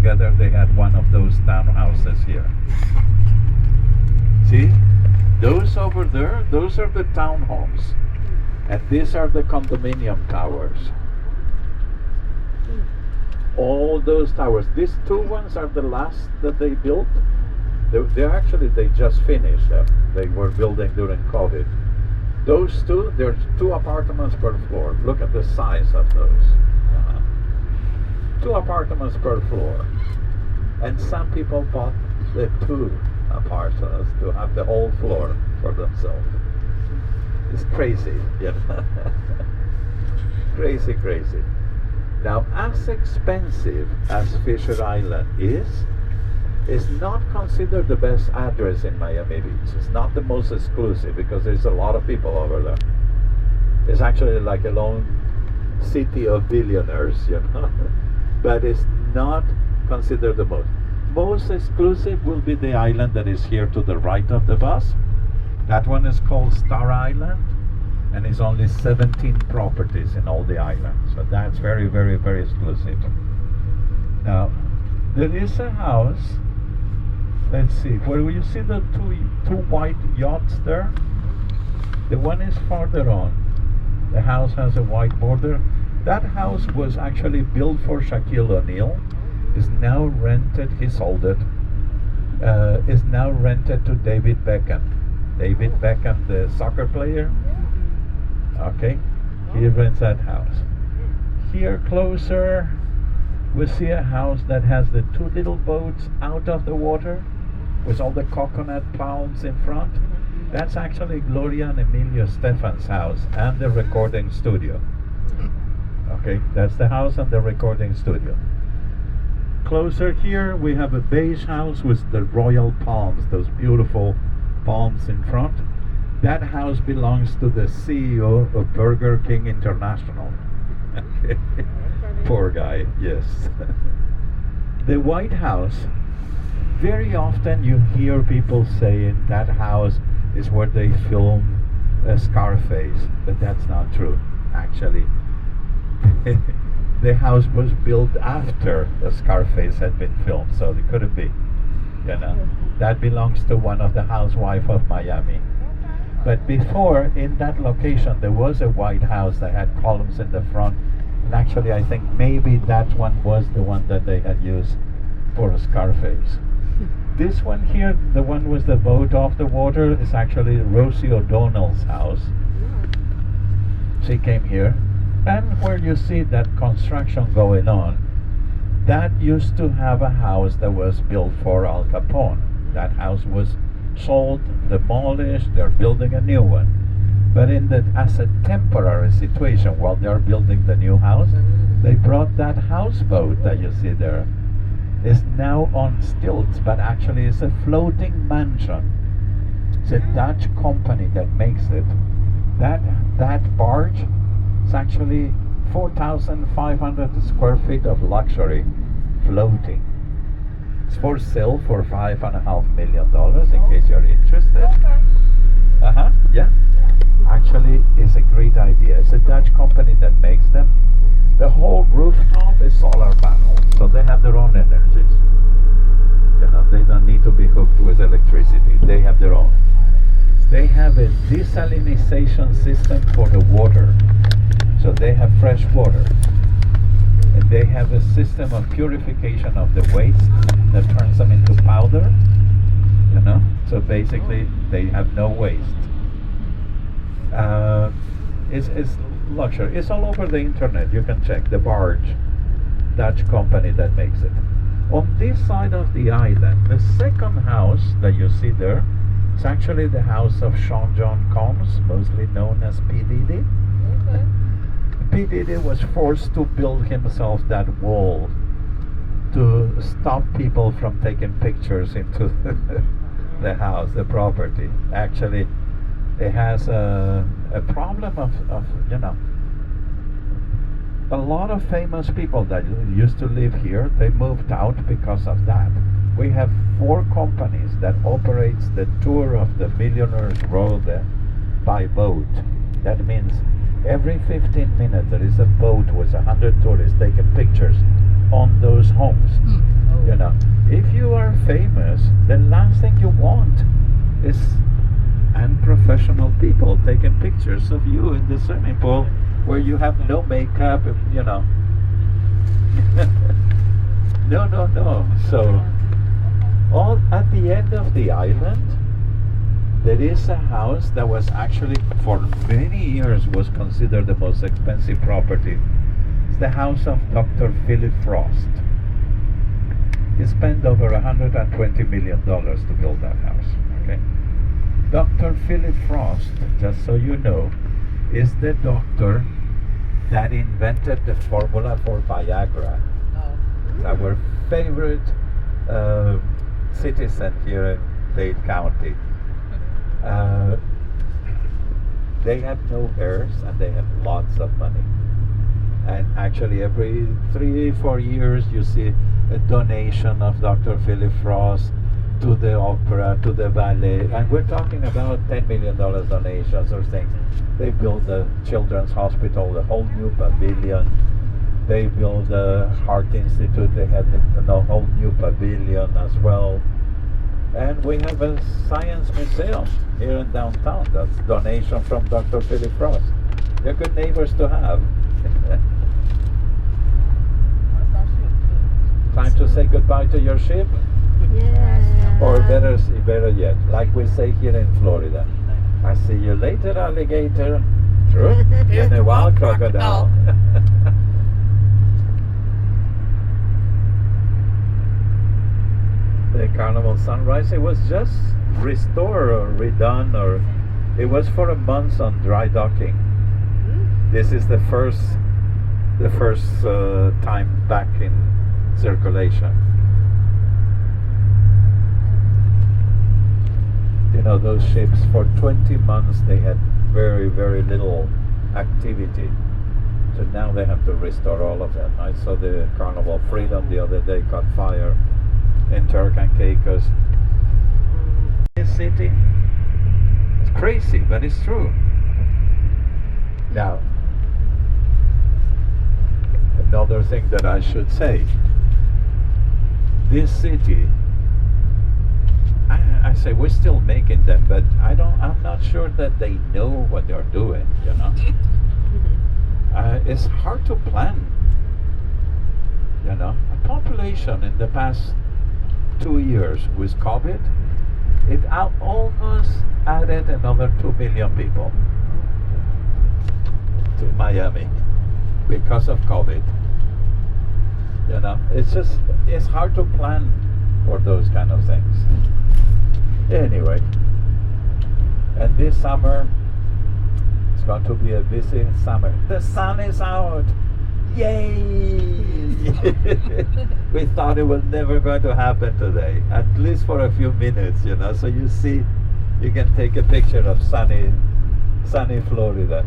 together, they had one of those townhouses here. See? Those over there, those are the townhomes. And these are the condominium towers. All those towers. These two ones are the last that they built. They just finished them. They were building during COVID. Those two, there's 2 apartments per floor. Look at the size of those. 2 apartments per floor. And some people bought the 2 apartments to have the whole floor for themselves. It's crazy, you know. Crazy, crazy. Now, as expensive as Fisher Island is not considered the best address in Miami Beach. It's not the most exclusive because there's a lot of people over there. It's actually like a lone city of billionaires, you know. But it's not considered the most. Most exclusive will be the island that is here to the right of the bus. That one is called Star Island, and it's only 17 properties in all the islands. So that's very, very, very exclusive. Now, there is a house. Let's see, where you see the two white yachts there? The one is farther on. The house has a white border. That house was actually built for Shaquille O'Neal. Is now rented, he sold it. Is now rented to David Beckham. David Beckham, the soccer player. Okay, he rents that house. Here closer, we see a house that has the 2 little boats out of the water with all the coconut palms in front. That's actually Gloria and Emilio Stefan's house and the recording studio. Okay, that's the house and the recording studio. Closer here, we have a beige house with the royal palms, those beautiful palms in front. That house belongs to the CEO of Burger King International. Okay. Poor guy, yes. The White House, very often you hear people saying that house is where they film Scarface, but that's not true, actually. The house was built after Scarface had been filmed, so it couldn't be, you know. That belongs to one of the housewives of Miami. But before, in that location, there was a White House that had columns in the front. And actually, I think maybe that one was the one that they had used for Scarface. This one here, the one with the boat off the water, is actually Rosie O'Donnell's house. She came here. And where you see that construction going on, that used to have a house that was built for Al Capone. That house was sold, demolished, they're building a new one. But as a temporary situation while they're building the new house, they brought that houseboat that you see there. It's now on stilts, but actually it's a floating mansion. It's a Dutch company that makes it. That barge is actually 4,500 square feet of luxury floating. It's for sale for $5.5 million in case you're interested. Yeah. Actually, it's a great idea. It's a Dutch company that makes them. The whole rooftop is solar panels, so they have their own energies. You know, they don't need to be hooked with electricity. They have their own. They have a desalination system for the water, so they have fresh water. And they have a system of purification of the waste that turns them into powder, you know, so basically they have no waste. It's luxury. It's all over the internet. You can check the barge, Dutch company that makes it. On this side of the island, the second house that you see there, it's actually the house of Sean John Combs, mostly known as P. Diddy. Okay. P. Diddy was forced to build himself that wall to stop people from taking pictures into the house, the property. Actually, it has a problem of, you know, a lot of famous people that used to live here, they moved out because of that. We have 4 companies that operates the tour of the Millionaires Road by boat. That means every 15 minutes there is a boat with 100 tourists taking pictures on those homes. Oh, the last thing you want is unprofessional people taking pictures of you in the swimming pool where you have no makeup, you know. No. So, all at the end of the island, there is a house that was actually, for many years, was considered the most expensive property. It's the house of Dr. Philip Frost. He spent over $120 million to build that house. Okay. Dr. Philip Frost, just so you know, is the doctor that invented the formula for Viagra. It's our favorite citizen here in Dade County. They have no heirs and they have lots of money. And actually every 3-4 years you see a donation of Dr. Philip Frost to the opera, to the ballet, and we're talking about $10 million donations or things. They build the Children's Hospital, the whole new pavilion. They build the Heart Institute, they have the whole new pavilion as well. And we have a science museum here in downtown. That's donation from Dr. Philip Frost. They're good neighbors to have. Time to say goodbye to your ship? Yeah. Or better yet, like we say here in Florida, I see you later, alligator. True? In a wild crocodile. The Carnival Sunrise, it was just restored or redone, or it was for a month on dry docking. This is the first time back in circulation. You know, those ships for 20 months they had very, very little activity. So now they have to restore all of them. I saw the Carnival Freedom the other day caught fire in Turk and Caicos. This city, it's crazy, but it's true. Now, another thing that I should say, this city, I say we're still making them, but I'm not sure that they know what they're doing, you know. It's hard to plan, you know. A population in the past 2 years with COVID, it almost added another 2 million people to Miami because of COVID. You know, it's hard to plan for those kind of things. Anyway, and this summer it's going to be a busy summer. The sun is out. Yay! We thought it was never going to happen today, at least for a few minutes, you know. So you see, you can take a picture of sunny Florida.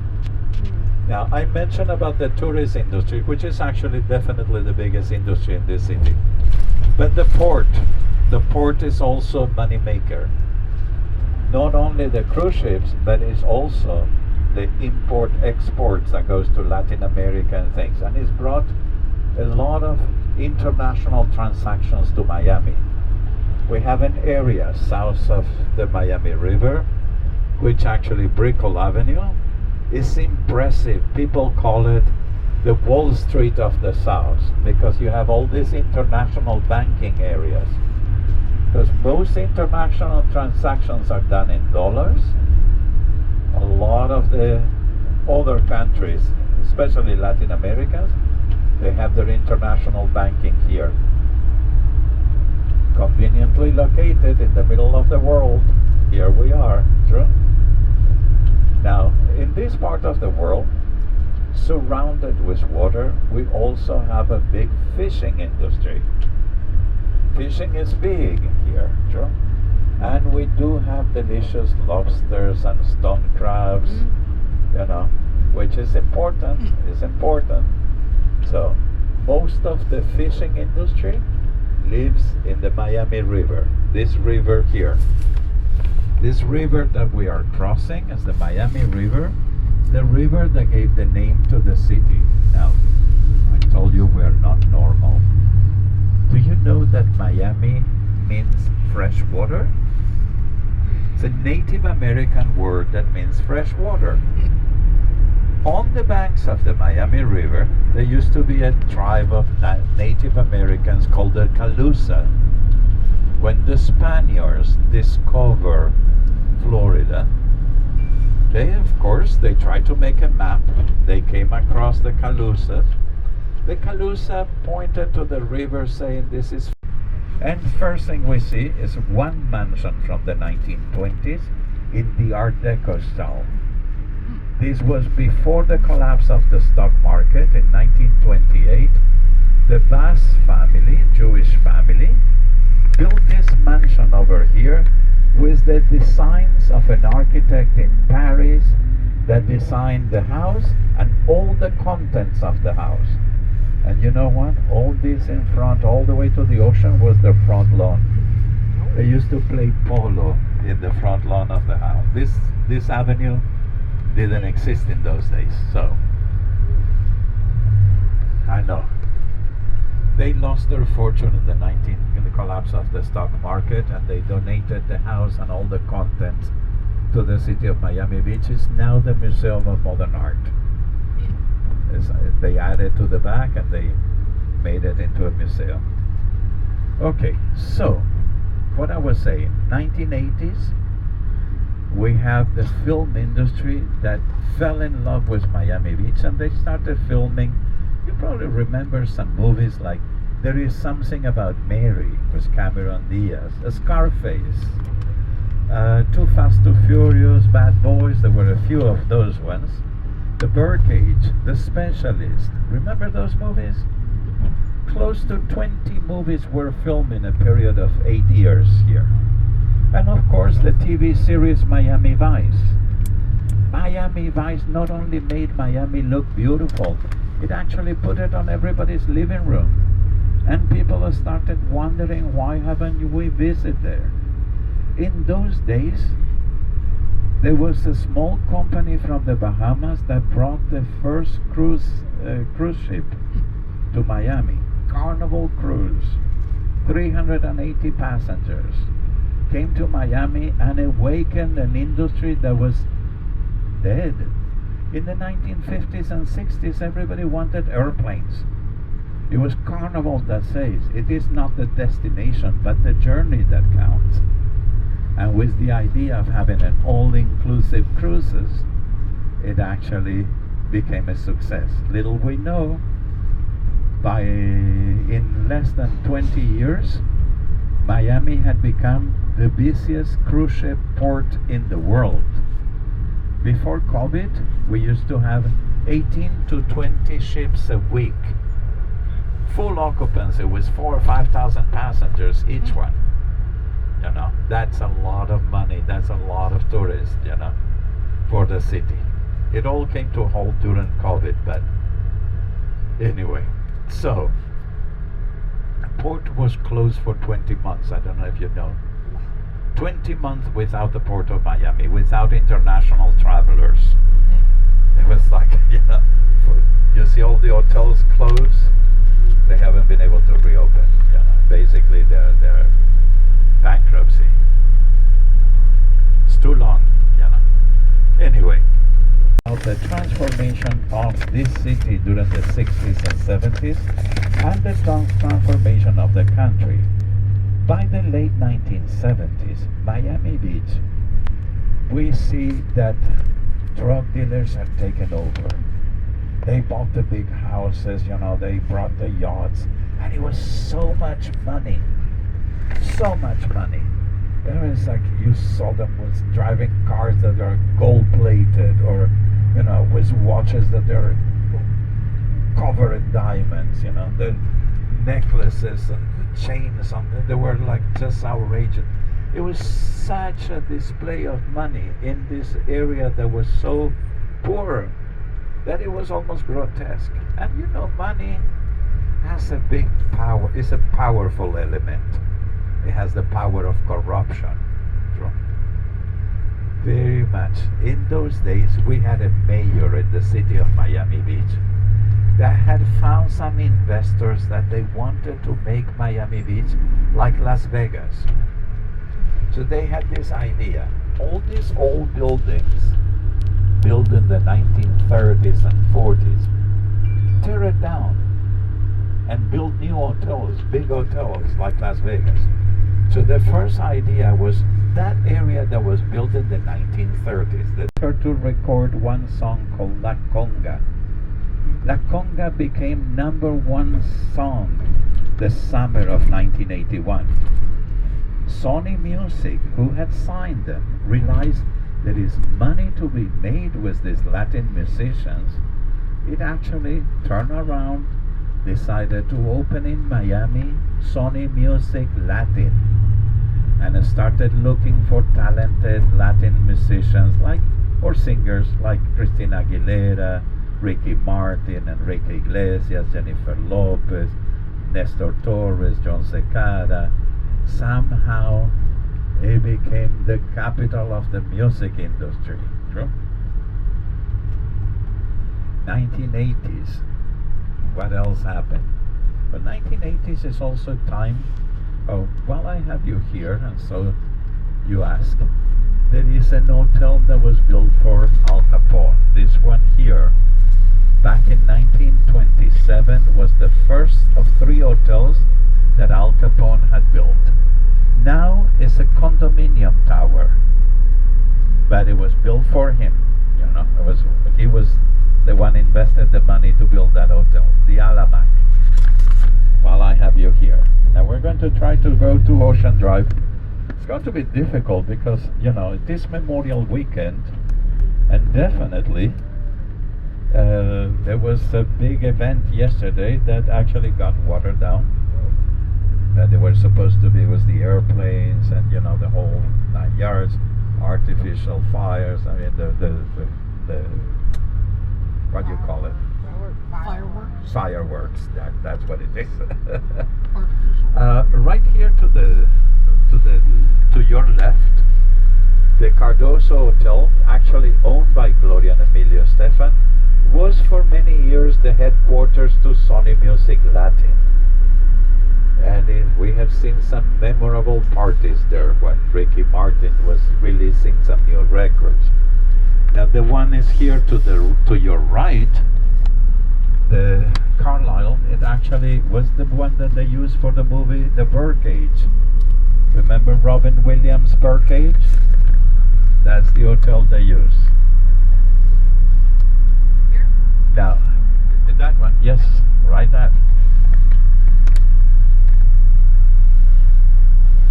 Now, I mentioned about the tourist industry, which is actually definitely the biggest industry in this city. But the port is also a money maker. Not only the cruise ships, but it's also the import-exports that goes to Latin America and things. And it's brought a lot of international transactions to Miami. We have an area south of the Miami River, which actually Brickell Avenue is impressive. People call it the Wall Street of the South because you have all these international banking areas. Because most international transactions are done in dollars. A lot of the other countries, especially Latin Americans, they have their international banking here. Conveniently located in the middle of the world. Here we are, true? Now, in this part of the world, surrounded with water, we also have a big fishing industry. Fishing is big here, true? And we do have delicious lobsters and stone crabs, you know, which is important, So, most of the fishing industry lives in the Miami River, this river here. This river that we are crossing is the Miami River, the river that gave the name to the city. Now, I told you we're not normal. Do you know that Miami means fresh water. It's a Native American word that means fresh water. On the banks of the Miami River, there used to be a tribe of Native Americans called the Calusa. When the Spaniards discover Florida, they tried to make a map. They came across the Calusa. The Calusa pointed to the river saying this is. And first thing we see is one mansion from the 1920s in the Art Deco style. This was before the collapse of the stock market in 1928. The Bass family, Jewish family, built this mansion over here with the designs of an architect in Paris that designed the house and all the contents of the house. And you know what? All this in front, all the way to the ocean, was the front lawn. They used to play polo in the front lawn of the house. This avenue didn't exist in those days, so I know. They lost their fortune in the collapse of the stock market, and they donated the house and all the contents to the city of Miami Beach. It's now the Museum of Modern Art. They added to the back and they made it into a museum. Okay, so what I was saying, 1980s, we have the film industry that fell in love with Miami Beach, and they started filming. You probably remember some movies like There Is Something About Mary with Cameron Diaz, Scarface, Too Fast, Too Furious, Bad Boys. There were a few of those ones. The Birdcage, The Specialist. Remember those movies? Close to 20 movies were filmed in a period of 8 years here. And of course the TV series Miami Vice. Miami Vice not only made Miami look beautiful, it actually put it on everybody's living room. And people started wondering, why haven't we visited there? In those days, there was a small company from the Bahamas that brought the first cruise ship to Miami. Carnival Cruise. 380 passengers. Came to Miami and awakened an industry that was dead. In the 1950s and 60s, everybody wanted airplanes. It was Carnival that says it is not the destination, but the journey that counts. And with the idea of having an all-inclusive cruises, it actually became a success. Little we know, in less than 20 years, Miami had become the busiest cruise ship port in the world. Before COVID, we used to have 18 to 20 ships a week. Full occupancy with 4,000 or 5,000 passengers each one. You know, that's a lot of money, that's a lot of tourists, you know, for the city. It all came to a halt during COVID, but anyway. So, the port was closed for 20 months. I don't know if you know. 20 months without the port of Miami, without international travelers. It was like, you know, you see all the hotels closed. They haven't been able to reopen. You know, basically, they're bankruptcy. It's too long, you know. Anyway, of the transformation of this city during the 60s and 70s and the transformation of the country. By the late 1970s, Miami Beach, we see that drug dealers have taken over. They bought the big houses, you know, they brought the yachts, and it was so much money. So much money. It was like you saw them with driving cars that are gold-plated, or, you know, with watches that are covered in diamonds, you know, the necklaces and the chains on them, they were like just outrageous. It was such a display of money in this area that was so poor that it was almost grotesque. And you know, money has a big power, it's a powerful element. It has the power of corruption. Very much. In those days, we had a mayor in the city of Miami Beach. that had found some investors that they wanted to make Miami Beach like Las Vegas. So they had this idea. All these old buildings, built in the 1930s and 40s, tear it down and build new hotels, big hotels like Las Vegas. So the first idea was that area that was built in the 1930s. They started to record one song called La Conga. La Conga became #1 song the summer of 1981. Sony Music, who had signed them, realized there is money to be made with these Latin musicians. It actually turned around, decided to open in Miami Sony Music Latin, and started looking for talented Latin musicians or singers like Christina Aguilera, Ricky Martin, Enrique Iglesias, Jennifer Lopez, Nestor Torres, John Secada. Somehow it became the capital of the music industry. True? 1980s. What else happened? But 1980s is also time. Oh, while I have you here, and so you ask, there is an hotel that was built for Al Capone. This one here, back in 1927, was the first of 3 hotels that Al Capone had built. Now it's a condominium tower, but it was built for him. You know, he was the one invested the money to build that hotel, the Alamac. While I have you here, now we're going to try to go to Ocean Drive. It's going to be difficult because it is Memorial Weekend, and definitely there was a big event yesterday that actually got watered down. They were supposed to be with the airplanes and the whole 9 yards, artificial fires. I mean the what do you call it? Fireworks. Fireworks. That's what it is. Artificial. Right here to your left, the Cardoso Hotel, actually owned by Gloria and Emilio Estefan, was for many years the headquarters to Sony Music Latin. And we have seen some memorable parties there when Ricky Martin was releasing some new records. Now the one is here to your right, the Carlisle. It actually was the one that they used for the movie The Birdcage. Remember Robin Williams' Birdcage? That's the hotel they use. Here? Now, that one, yes, right there.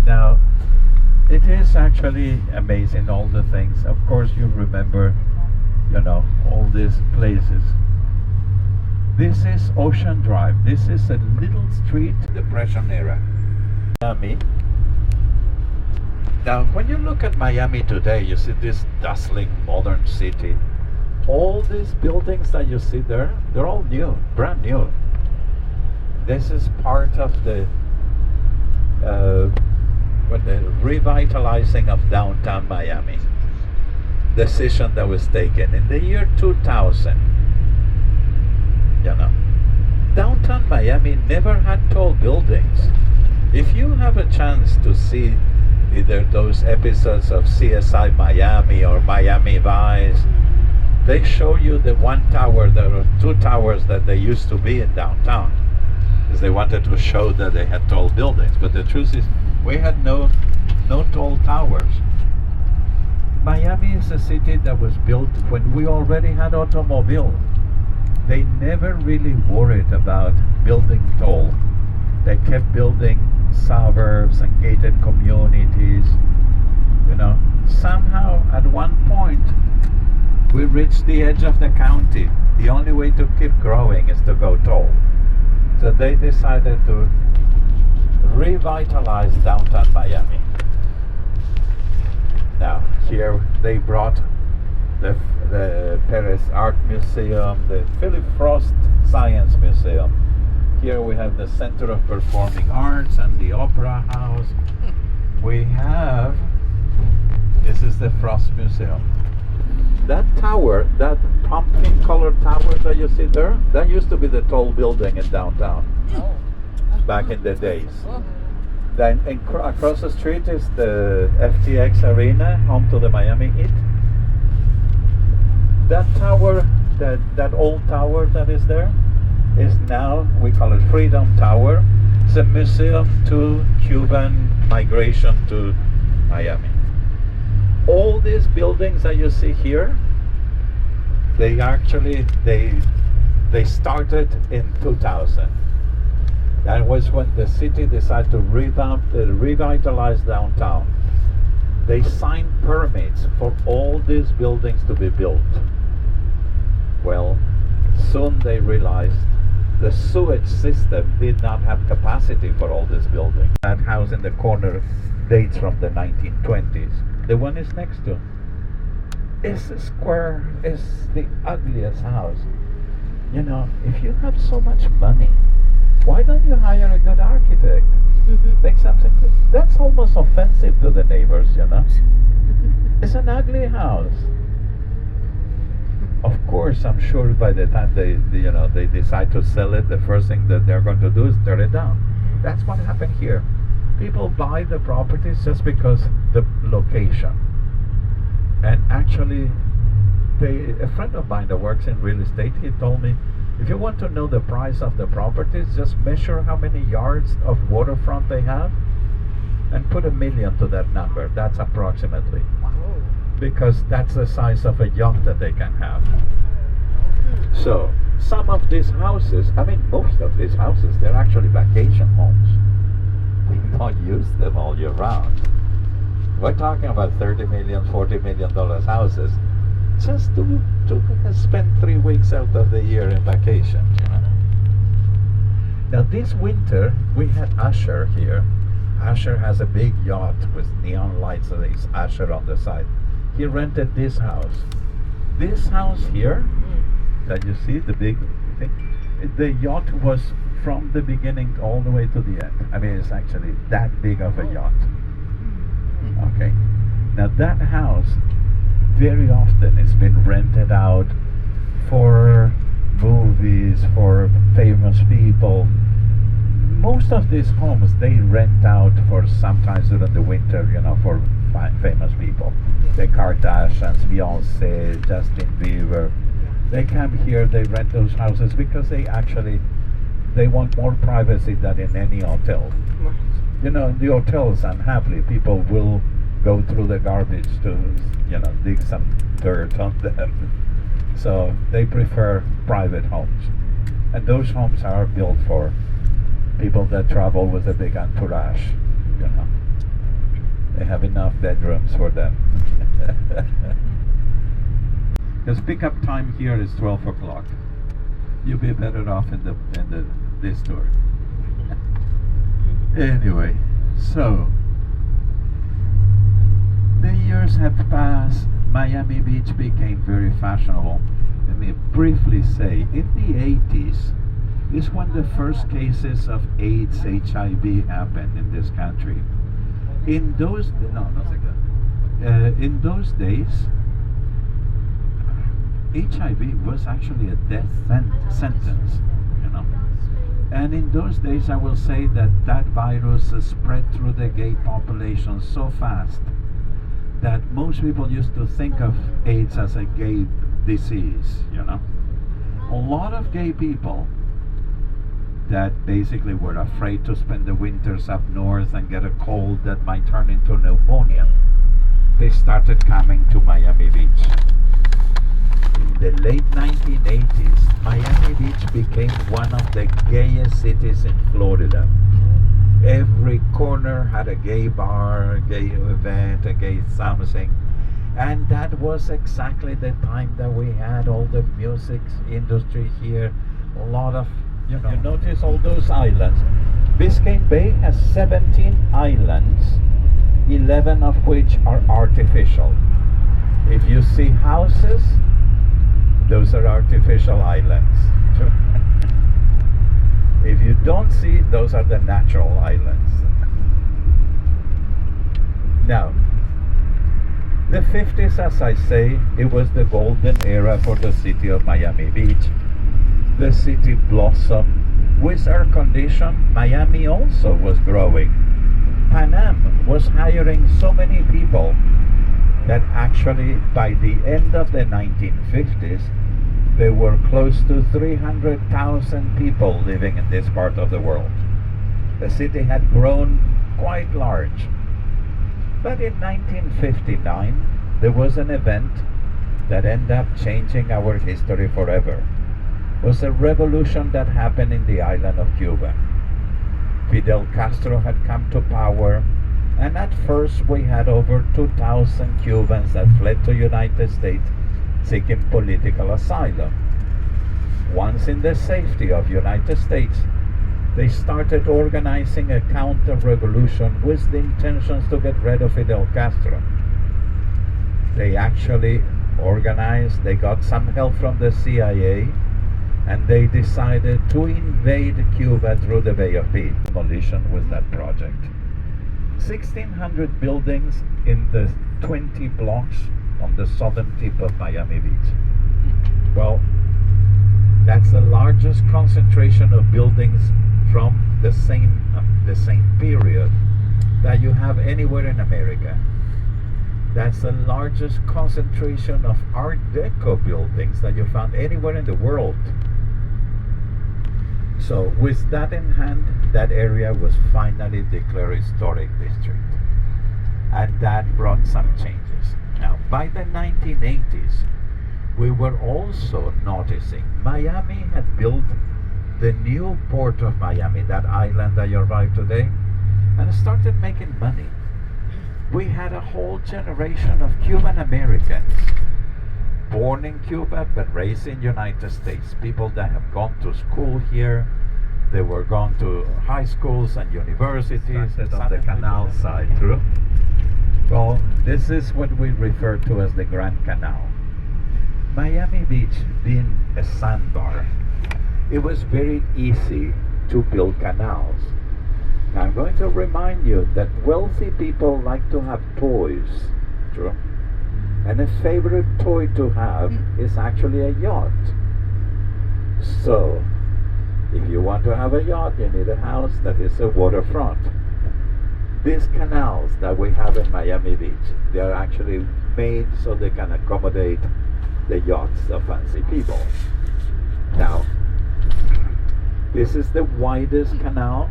Now, it is actually amazing, all the things. Of course, you remember, all these places. This is Ocean Drive. This is a little street, Depression era. Miami. Now, when you look at Miami today, you see this dazzling modern city. All these buildings that you see there, they're all new, brand new. This is part of the revitalizing of downtown Miami. Decision that was taken in the year 2000. Downtown Miami never had tall buildings. If you have a chance to see either those episodes of CSI Miami or Miami Vice, they show you the one tower, there are 2 towers that they used to be in downtown, because they wanted to show that they had tall buildings. But the truth is, we had no tall towers. Miami is a city that was built when we already had automobiles. They never really worried about building tall. They kept building suburbs and gated communities. Somehow at one point we reached the edge of the county. The only way to keep growing is to go tall. So they decided to revitalize downtown Miami. Now here they brought the Perez Art Museum, the Philip Frost Science Museum. Here we have the Center of Performing Arts and the Opera House. We have, this is the Frost Museum. That tower, that pumpkin colored tower that you see there, that used to be the tall building in downtown Oh. back in the days. Oh. Then across the street is the FTX Arena, home to the Miami Heat. That tower, that old tower that is there, is now, we call it Freedom Tower. It's a museum to Cuban migration to Miami. All these buildings that you see here, they started in 2000. That was when the city decided to revitalize downtown. They signed permits for all these buildings to be built. Well, soon they realized the sewage system did not have capacity for all these buildings. That house in the corner dates from the 1920s. The one is next to. It's a square, it's the ugliest house. You know, if you have so much money, why don't you hire a good architect? Make something good. That's almost offensive to the neighbors, you know. It's an ugly house. Of course, I'm sure by the time they decide to sell it, the first thing that they're going to do is tear it down. That's what happened here. People buy the properties just because the location. And actually, a friend of mine that works in real estate, he told me, if you want to know the price of the properties, just measure how many yards of waterfront they have and put $1 million to that number. That's approximately. Because that's the size of a yacht that they can have. So, some of these houses, I mean most of these houses, they're actually vacation homes. We don't use them all year round. We're talking about $30 million, $40 million houses just to spend 3 weeks out of the year in vacation, you know. Now this winter, we had Usher here. Usher has a big yacht with neon lights and it's Usher on the side. He rented this house. This house here, that you see, the big thing, the yacht was from the beginning all the way to the end. I mean, it's actually that big of a yacht. Okay. Now that house, very often it's been rented out for movies, for famous people. Most of these homes, they rent out for sometimes during the winter, you know, for famous people. The Kardashians, Beyonce, Justin Bieber. They come here, they rent those houses because they want more privacy than in any hotel. You know, in the hotels, unhappily, people will go through the garbage to, you know, dig some dirt on them. So they prefer private homes. And those homes are built for people that travel with a big entourage, you know. They have enough bedrooms for them. Because pickup time here is 12 o'clock. You'll be better off in this tour. Anyway, so the years have passed. Miami Beach became very fashionable. Let me briefly say, in the 80s is when the first cases of AIDS, HIV happened in this country. In those in those days, HIV was actually a death sentence, you know. And in those days, I will say that virus spread through the gay population so fast that most people used to think of AIDS as a gay disease, you know. A lot of gay people that basically were afraid to spend the winters up north and get a cold that might turn into pneumonia, they started coming to Miami Beach. In the late 1980s, Miami Beach became one of the gayest cities in Florida. Every corner had a gay bar, a gay event, a gay something. And that was exactly the time that we had all the music industry here. A lot of, you know. You notice all those islands. Biscayne Bay has 17 islands, 11 of which are artificial. If you see houses, those are artificial islands. If you don't see, those are the natural islands. Now, the the 50s, as I say, it was the golden era for the city of Miami Beach. The city blossomed. With air condition, Miami also was growing. Pan Am was hiring so many people that actually by the end of the 1950s, there were close to 300,000 people living in this part of the world. The city had grown quite large. But in 1959, there was an event that ended up changing our history forever. It was a revolution that happened in the island of Cuba. Fidel Castro had come to power, and at first we had over 2,000 Cubans that fled to United States seeking political asylum. Once in the safety of United States, they started organizing a counter-revolution with the intentions to get rid of Fidel Castro. They actually organized, they got some help from the CIA, and they decided to invade Cuba through the Bay of Peace. Demolition was that project. 1,600 buildings in the 20 blocks on the southern tip of Miami Beach. Well, that's the largest concentration of buildings from the same period that you have anywhere in America. That's the largest concentration of Art Deco buildings that you found anywhere in the world. So with that in hand, that area was finally declared historic district, and that brought some changes. Now, by the 1980s, we were also noticing Miami had built the new port of Miami, that island that you arrived today, and started making money. We had a whole generation of Cuban Americans born in Cuba but raised in United States. People that have gone to school here, they were gone to high schools and universities. On the Canal side, true? Well, this is what we refer to as the Grand Canal. Miami Beach being a sandbar, it was very easy to build canals. Now I'm going to remind you that wealthy people like to have toys, true? And a favorite toy to have is actually a yacht. So, if you want to have a yacht, you need a house that is a waterfront. These canals that we have in Miami Beach, they are actually made so they can accommodate the yachts of fancy people. Now, this is the widest canal.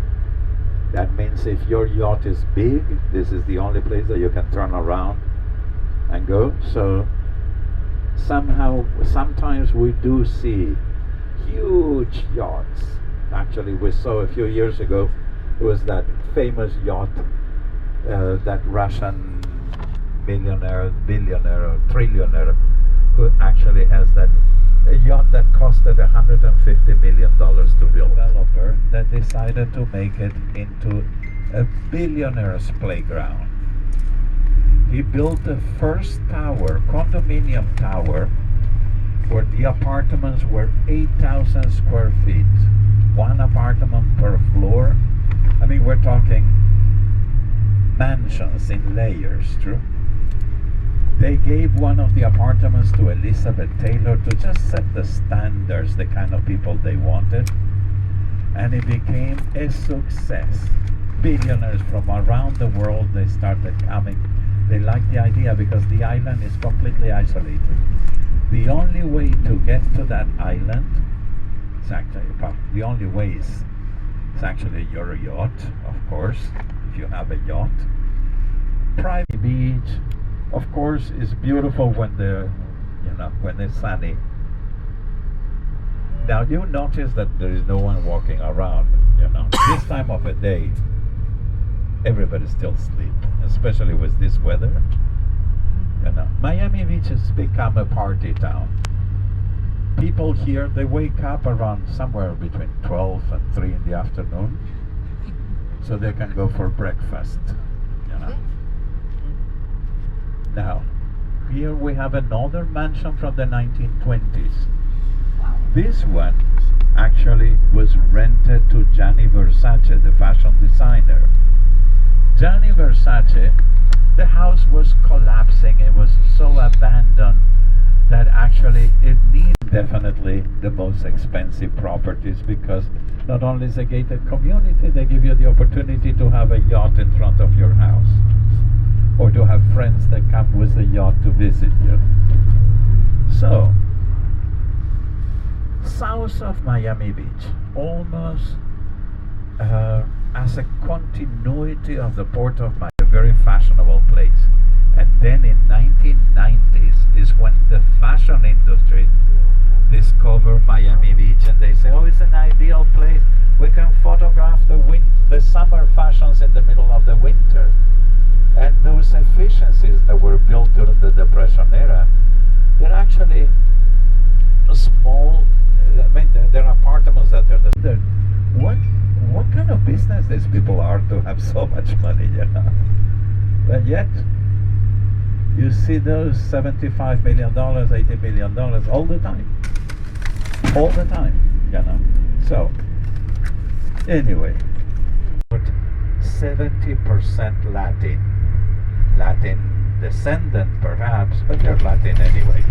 That means if your yacht is big, this is the only place that you can turn around and go. So sometimes we do see huge yachts. Actually, we saw a few years ago, it was that famous yacht, that Russian billionaire, trillionaire, who actually has that a yacht that costed $150 million to build. Developer that decided to make it into a billionaire's playground. He built the first tower, Condominium Tower, where the apartments were 8,000 square feet. One apartment per floor. I mean, we're talking mansions in layers, true? They gave one of the apartments to Elizabeth Taylor to just set the standards, the kind of people they wanted. And it became a success. Billionaires from around the world, they started coming. They liked the idea because the island is completely isolated. The only way to get to that island, it's actually, the only way is actually your yacht, of course, if you have a yacht. Private beach, of course, is beautiful when when it's sunny. Now you notice that there is no one walking around, This time of the day, everybody's still asleep, especially with this weather. Miami Beach has become a party town. People here, they wake up around somewhere between 12 and 3 in the afternoon, so they can go for breakfast, Now, here we have another mansion from the 1920s. This one actually was rented to Gianni Versace, the fashion designer. Gianni Versace the house was collapsing. It was so abandoned that actually it needs definitely the most expensive properties, because not only is a gated community, they give you the opportunity to have a yacht in front of your house, or to have friends that come with the yacht to visit you. So, south of Miami Beach, almost as a continuity of the Port of Miami, a very fashionable place. And then in 1990s is when the fashion industry discovered Miami Beach, and they say, oh, it's an ideal place. We can photograph the summer fashions in the middle of the winter. And those efficiencies that were built during the Depression era, they're actually small. I mean, there are apartments that are what kind of business these people are to have so much money, you know? But yet, you see those $75 million, $80 million all the time. All the time, you know? So, anyway, 70% Latin descendant perhaps, but they're Latin anyway.